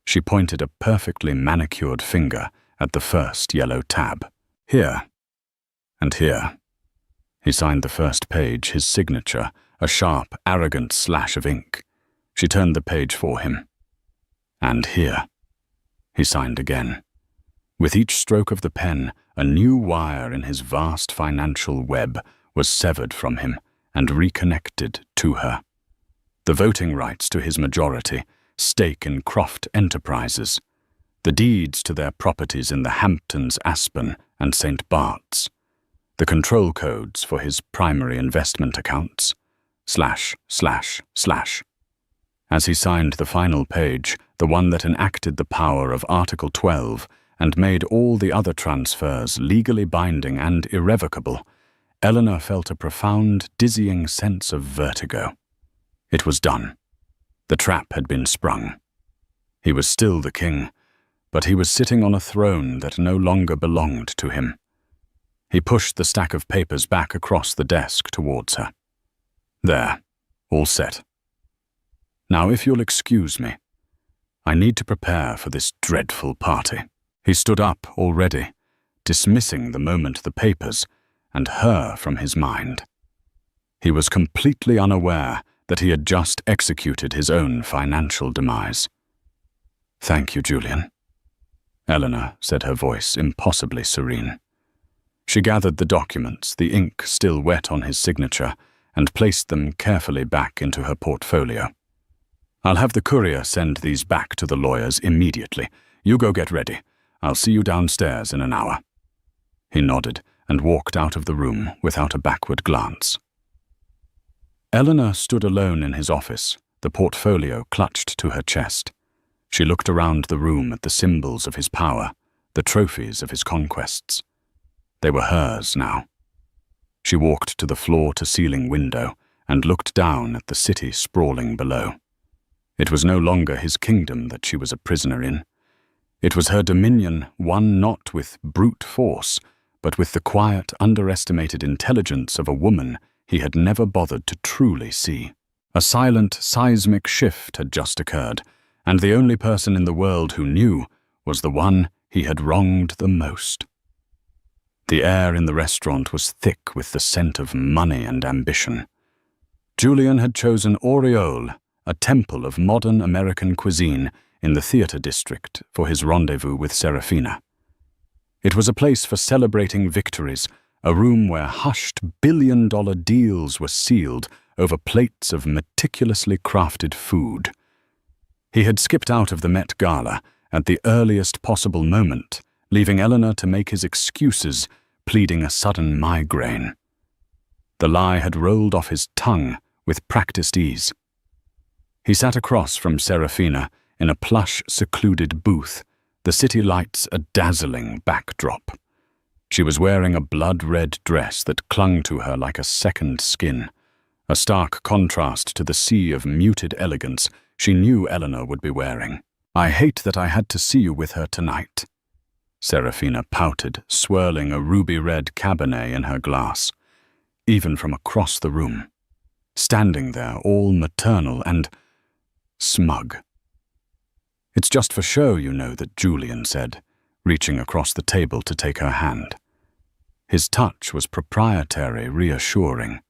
[SPEAKER 1] She pointed a perfectly manicured finger at the first yellow tab. Here. And here. He signed the first page, his signature, a sharp, arrogant slash of ink. She turned the page for him. And here. He signed again. With each stroke of the pen, a new wire in his vast financial web was severed from him and reconnected to her. The voting rights to his majority, stake in Croft Enterprises, the deeds to their properties in the Hamptons, Aspen, and St. Bart's, the control codes for his primary investment accounts, ///. As he signed the final page, the one that enacted the power of Article 12 and made all the other transfers legally binding and irrevocable, Eleanor felt a profound, dizzying sense of vertigo. It was done. The trap had been sprung. He was still the king, but he was sitting on a throne that no longer belonged to him. He pushed the stack of papers back across the desk towards her. There, all set. Now, if you'll excuse me, I need to prepare for this dreadful party. He stood up already, dismissing the moment the papers and her from his mind. He was completely unaware that he had just executed his own financial demise. Thank you, Julian. Eleanor said, her voice impossibly serene. She gathered the documents, the ink still wet on his signature, and placed them carefully back into her portfolio. I'll have the courier send these back to the lawyers immediately. You go get ready. I'll see you downstairs in an hour. He nodded and walked out of the room without a backward glance. Eleanor stood alone in his office, the portfolio clutched to her chest. She looked around the room at the symbols of his power, the trophies of his conquests. They were hers now. She walked to the floor-to-ceiling window and looked down at the city sprawling below. It was no longer his kingdom that she was a prisoner in. It was her dominion, won not with brute force, but with the quiet, underestimated intelligence of a woman he had never bothered to truly see. A silent, seismic shift had just occurred, and the only person in the world who knew was the one he had wronged the most. The air in the restaurant was thick with the scent of money and ambition. Julian had chosen Aureole, a temple of modern American cuisine in the theater district, for his rendezvous with Serafina. It was a place for celebrating victories, a room where hushed billion-dollar deals were sealed over plates of meticulously crafted food. He had skipped out of the Met Gala at the earliest possible moment, leaving Eleanor to make his excuses, pleading a sudden migraine. The lie had rolled off his tongue with practiced ease. He sat across from Serafina in a plush, secluded booth, the city lights a dazzling backdrop. She was wearing a blood-red dress that clung to her like a second skin, a stark contrast to the sea of muted elegance she knew Eleanor would be wearing. "I hate that I had to see you with her tonight." Serafina pouted, swirling a ruby-red Cabernet in her glass, even from across the room, standing there all maternal and smug. "It's just for show, you know," that Julian said, reaching across the table to take her hand. His touch was proprietary, reassuring,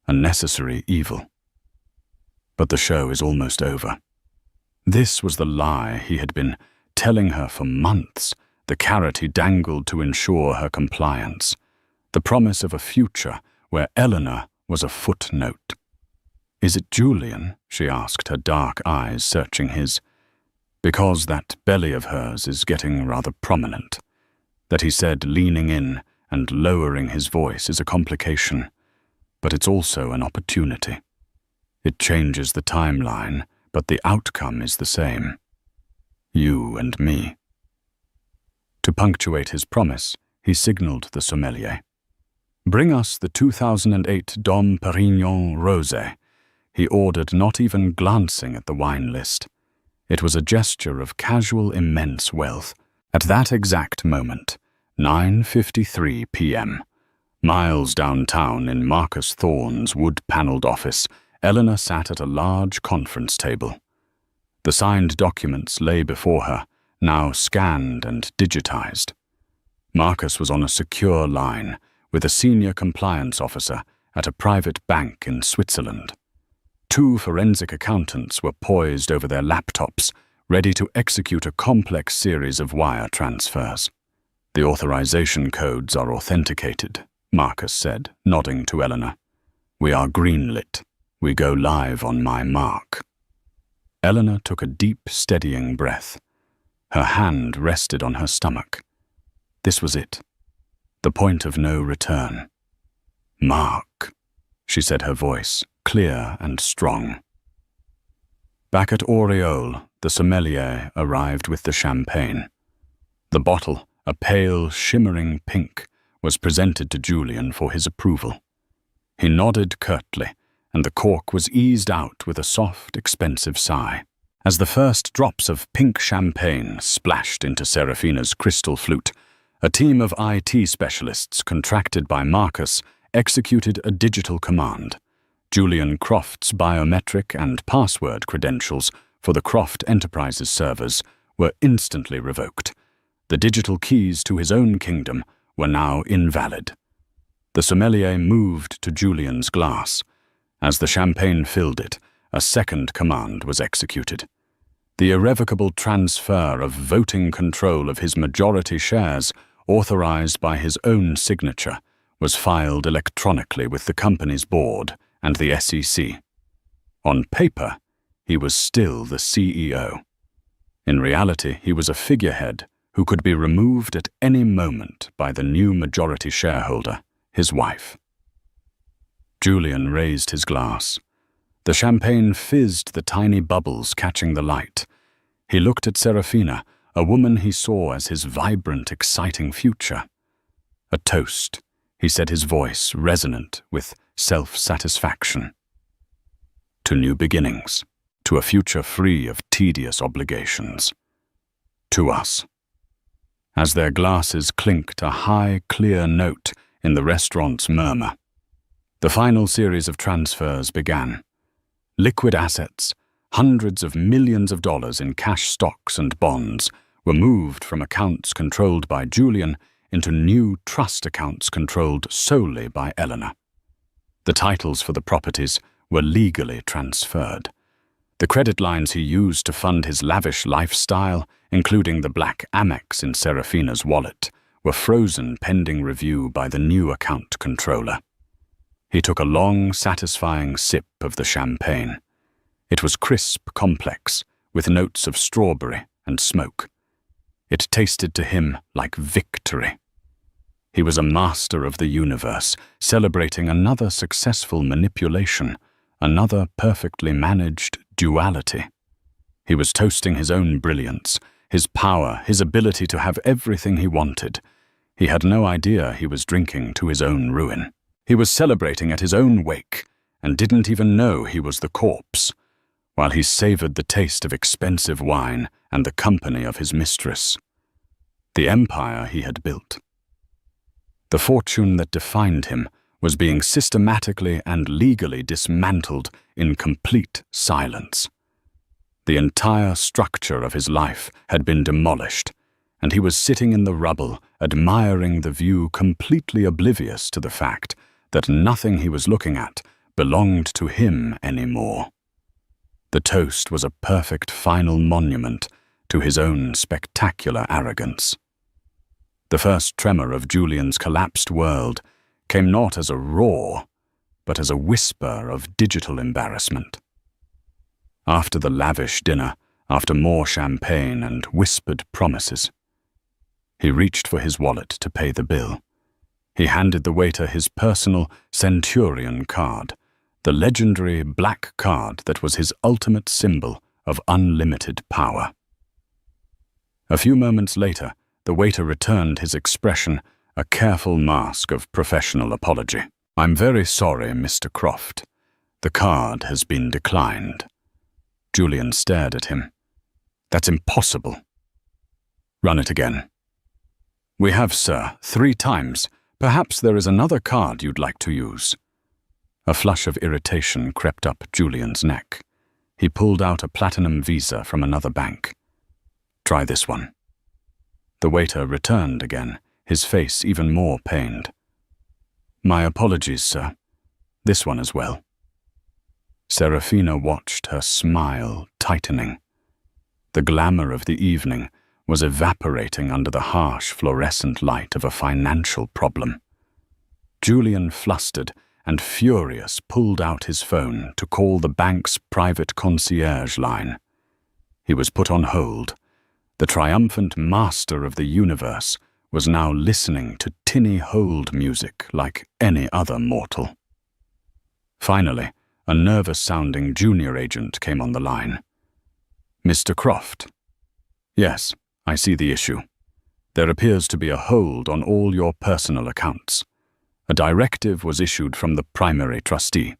[SPEAKER 1] a necessary evil. But the show is almost over. This was the lie he had been telling her for months, the carrot he dangled to ensure her compliance, the promise of a future where Eleanor was a footnote. "Is it Julian?" she asked, her dark eyes searching his. "Because that belly of hers is getting rather prominent," that he said, leaning in and lowering his voice, "is a complication, but it's also an opportunity. It changes the timeline, but the outcome is the same. You and me." To punctuate his promise, he signaled the sommelier. "Bring us the 2008 Dom Perignon Rosé," he ordered, not even glancing at the wine list. It was a gesture of casual, immense wealth. At that exact moment, 9:53 p.m., miles downtown in Marcus Thorne's wood-paneled office, Eleanor sat at a large conference table. The signed documents lay before her, now scanned and digitized. Marcus was on a secure line with a senior compliance officer at a private bank in Switzerland. 2 forensic accountants were poised over their laptops, ready to execute a complex series of wire transfers. "The authorization codes are authenticated," Marcus said, nodding to Eleanor. "We are greenlit. We go live on my mark." Eleanor took a deep, steadying breath. Her hand rested on her stomach. This was it. The point of no return. "Mark," she said, her voice clear and strong. Back at Aureole, the sommelier arrived with the champagne. The bottle, a pale, shimmering pink, was presented to Julian for his approval. He nodded curtly, and the cork was eased out with a soft, expensive sigh. As the first drops of pink champagne splashed into Serafina's crystal flute, a team of IT specialists contracted by Marcus executed a digital command. Julian Croft's biometric and password credentials for the Croft Enterprises servers were instantly revoked. The digital keys to his own kingdom were now invalid. The sommelier moved to Julian's glass. As the champagne filled it, a second command was executed. The irrevocable transfer of voting control of his majority shares, authorized by his own signature, was filed electronically with the company's board and the SEC. On paper, he was still the CEO. In reality, he was a figurehead who could be removed at any moment by the new majority shareholder, his wife. Julian raised his glass. The champagne fizzed, the tiny bubbles catching the light. He looked at Serafina, a woman he saw as his vibrant, exciting future. "A toast," he said, his voice resonant with self-satisfaction. "To new beginnings, to a future free of tedious obligations. To us." As their glasses clinked a high, clear note in the restaurant's murmur, the final series of transfers began. Liquid assets, hundreds of millions of dollars in cash stocks and bonds, were moved from accounts controlled by Julian into new trust accounts controlled solely by Eleanor. The titles for the properties were legally transferred. The credit lines he used to fund his lavish lifestyle, including the black Amex in Serafina's wallet, were frozen pending review by the new account controller. He took a long, satisfying sip of the champagne. It was crisp, complex, with notes of strawberry and smoke. It tasted to him like victory. He was a master of the universe, celebrating another successful manipulation, another perfectly managed duality. He was toasting his own brilliance, his power, his ability to have everything he wanted. He had no idea he was drinking to his own ruin. He was celebrating at his own wake and didn't even know he was the corpse, while he savored the taste of expensive wine and the company of his mistress. The empire he had built. The fortune that defined him was being systematically and legally dismantled in complete silence. The entire structure of his life had been demolished, and he was sitting in the rubble, admiring the view, completely oblivious to the fact that nothing he was looking at belonged to him anymore. The toast was a perfect final monument to his own spectacular arrogance. The first tremor of Julian's collapsed world came not as a roar, but as a whisper of digital embarrassment. After the lavish dinner, after more champagne and whispered promises, he reached for his wallet to pay the bill. He handed the waiter his personal Centurion card, the legendary black card that was his ultimate symbol of unlimited power. A few moments later, the waiter returned his expression, a careful mask of professional apology. "I'm very sorry, Mr. Croft. The card has been declined." Julian stared at him. "That's impossible." "Run it again." "We have, sir, 3 times. Perhaps there is another card you'd like to use." A flush of irritation crept up Julian's neck. He pulled out a platinum visa from another bank. "Try this one." The waiter returned again, his face even more pained. "My apologies, sir. This one as well." Serafina watched, her smile tightening. The glamour of the evening was evaporating under the harsh fluorescent light of a financial problem. Julian, flustered and furious, pulled out his phone to call the bank's private concierge line. He was put on hold. The triumphant master of the universe was now listening to tinny hold music like any other mortal. Finally, a nervous-sounding junior agent came on the line. "Mr. Croft." "Yes, I see the issue. There appears to be a hold on all your personal accounts. A directive was issued from the primary trustee."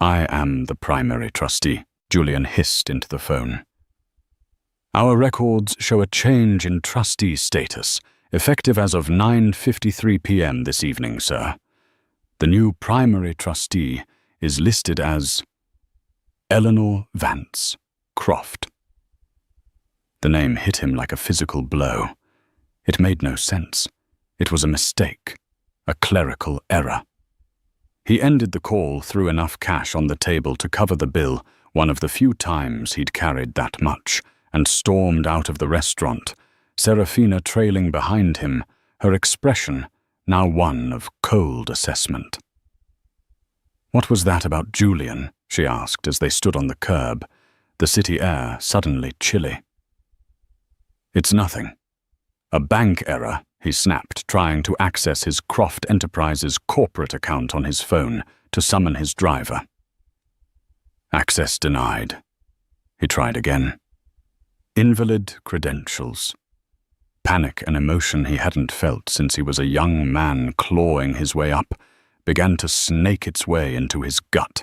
[SPEAKER 1] "I am the primary trustee," Julian hissed into the phone. "Our records show a change in trustee status, effective as of 9:53 p.m. this evening, sir. The new primary trustee is listed as Eleanor Vance Croft." The name hit him like a physical blow. It made no sense. It was a mistake, a clerical error. He ended the call, threw enough cash on the table to cover the bill, one of the few times he'd carried that much, and stormed out of the restaurant, Serafina trailing behind him, her expression now one of cold assessment. "What was that about Julian?" she asked as they stood on the curb, the city air suddenly chilly. "It's nothing. A bank error," he snapped, trying to access his Croft Enterprises corporate account on his phone to summon his driver. Access denied. He tried again. Invalid credentials. Panic, an emotion he hadn't felt since he was a young man clawing his way up, began to snake its way into his gut.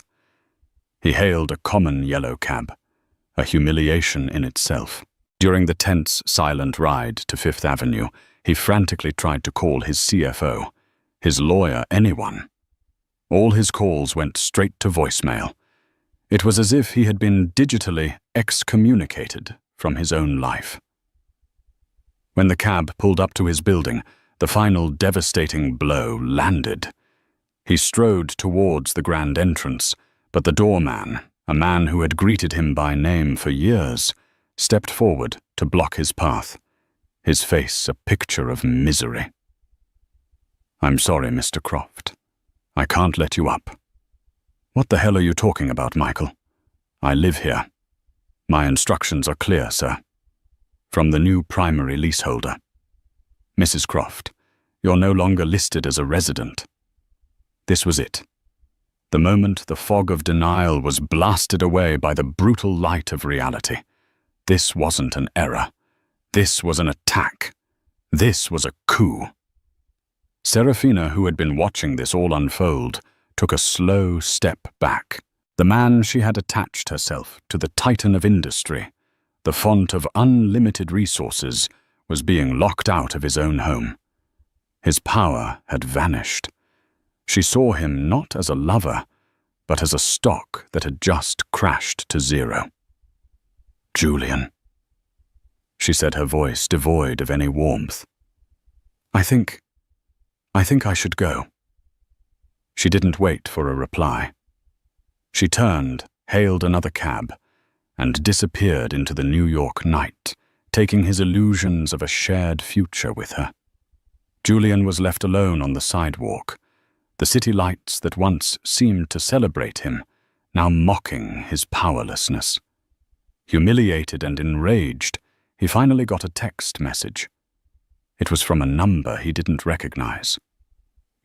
[SPEAKER 1] He hailed a common yellow cab, a humiliation in itself. During the tense, silent ride to Fifth Avenue, he frantically tried to call his CFO, his lawyer, anyone. All his calls went straight to voicemail. It was as if he had been digitally excommunicated from his own life. When the cab pulled up to his building, the final devastating blow landed. He strode towards the grand entrance, but the doorman, a man who had greeted him by name for years, stepped forward to block his path, his face a picture of misery. "I'm sorry, Mr. Croft. I can't let you up." "What the hell are you talking about, Michael? I live here. My instructions are clear, sir. From the new primary leaseholder. Mrs. Croft, you're no longer listed as a resident." This was it. The moment the fog of denial was blasted away by the brutal light of reality. This wasn't an error. This was an attack. This was a coup. Serafina, who had been watching this all unfold, took a slow step back. The man she had attached herself to, the titan of industry, the font of unlimited resources, was being locked out of his own home. His power had vanished. She saw him not as a lover, but as a stock that had just crashed to zero. "Julian," she said, her voice devoid of any warmth. I think I should go." She didn't wait for a reply. She turned, hailed another cab, and disappeared into the New York night, taking his illusions of a shared future with her. Julian was left alone on the sidewalk, the city lights that once seemed to celebrate him, now mocking his powerlessness. Humiliated and enraged, he finally got a text message. It was from a number he didn't recognize.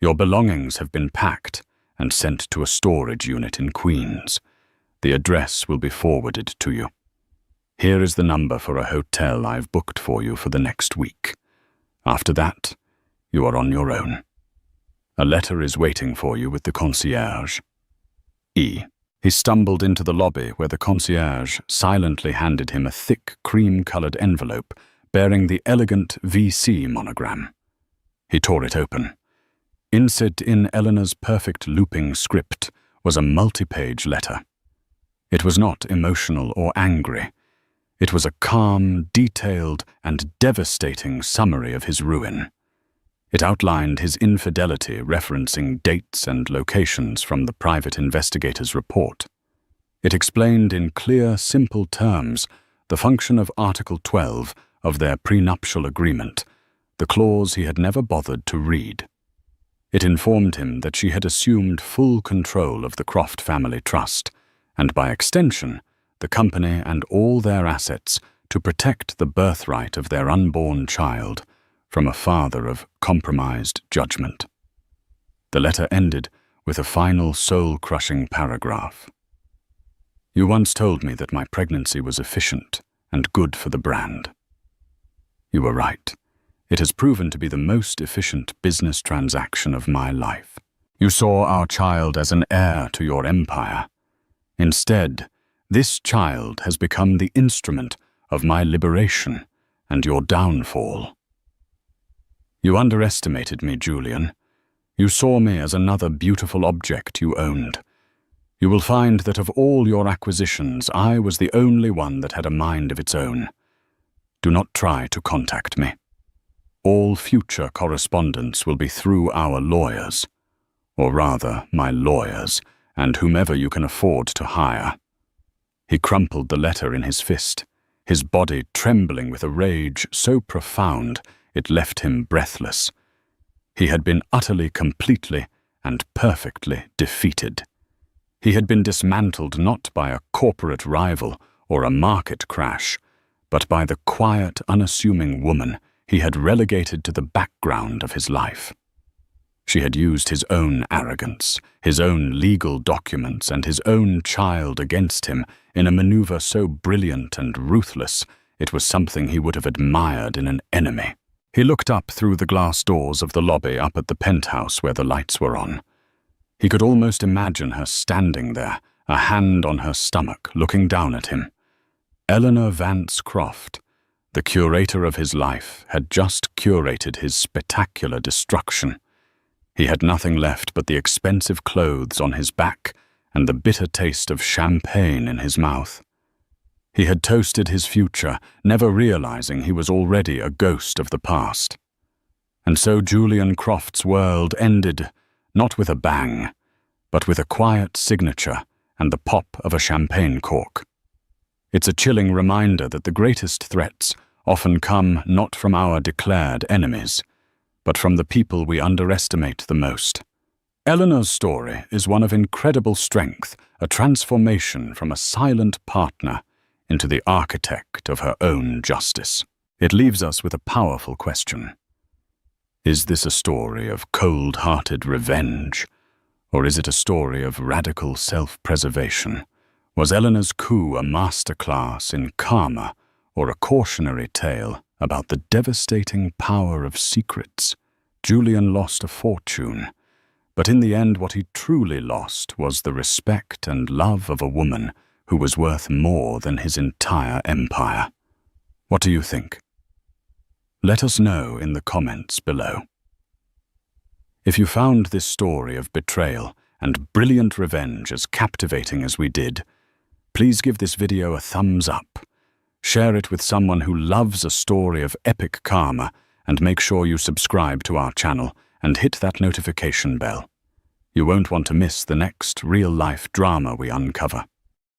[SPEAKER 1] "Your belongings have been packed and sent to a storage unit in Queens. The address will be forwarded to you. Here is the number for a hotel I've booked for you for the next week. After that, you are on your own. A letter is waiting for you with the concierge. E." He stumbled into the lobby where the concierge silently handed him a thick cream-colored envelope bearing the elegant VC monogram. He tore it open. Inset in Eleanor's perfect looping script was a multi-page letter. It was not emotional or angry. It was a calm, detailed, and devastating summary of his ruin. It outlined his infidelity, referencing dates and locations from the private investigator's report. It explained in clear, simple terms the function of Article 12 of their prenuptial agreement, the clause he had never bothered to read. It informed him that she had assumed full control of the Croft family trust, and by extension, the company and all their assets, to protect the birthright of their unborn child from a father of compromised judgment. The letter ended with a final soul-crushing paragraph. "You once told me that my pregnancy was efficient and good for the brand. You were right. It has proven to be the most efficient business transaction of my life. You saw our child as an heir to your empire. Instead, this child has become the instrument of my liberation and your downfall. You underestimated me, Julian. You saw me as another beautiful object you owned. You will find that of all your acquisitions, I was the only one that had a mind of its own. Do not try to contact me. All future correspondence will be through our lawyers, or rather, my lawyers, and whomever you can afford to hire." He crumpled the letter in his fist, his body trembling with a rage so profound it left him breathless. He had been utterly, completely, and perfectly defeated. He had been dismantled not by a corporate rival or a market crash, but by the quiet, unassuming woman he had relegated to the background of his life. She had used his own arrogance, his own legal documents, and his own child against him in a maneuver so brilliant and ruthless it was something he would have admired in an enemy. He looked up through the glass doors of the lobby up at the penthouse where the lights were on. He could almost imagine her standing there, a hand on her stomach, looking down at him. Eleanor Vance Croft, the curator of his life, had just curated his spectacular destruction. He had nothing left but the expensive clothes on his back and the bitter taste of champagne in his mouth. He had toasted his future, never realizing he was already a ghost of the past. And so Julian Croft's world ended, not with a bang, but with a quiet signature and the pop of a champagne cork. It's a chilling reminder that the greatest threats often come not from our declared enemies, but from the people we underestimate the most. Eleanor's story is one of incredible strength, a transformation from a silent partner into the architect of her own justice. It leaves us with a powerful question. Is this a story of cold-hearted revenge, Or is it a story of radical self-preservation? Was Eleanor's coup a masterclass in karma, or a cautionary tale about the devastating power of secrets? Julian lost a fortune, but in the end what he truly lost was the respect and love of a woman who was worth more than his entire empire. What do you think? Let us know in the comments below. If you found this story of betrayal and brilliant revenge as captivating as we did, please give this video a thumbs up. Share it with someone who loves a story of epic karma, and make sure you subscribe to our channel and hit that notification bell. You won't want to miss the next real-life drama we uncover.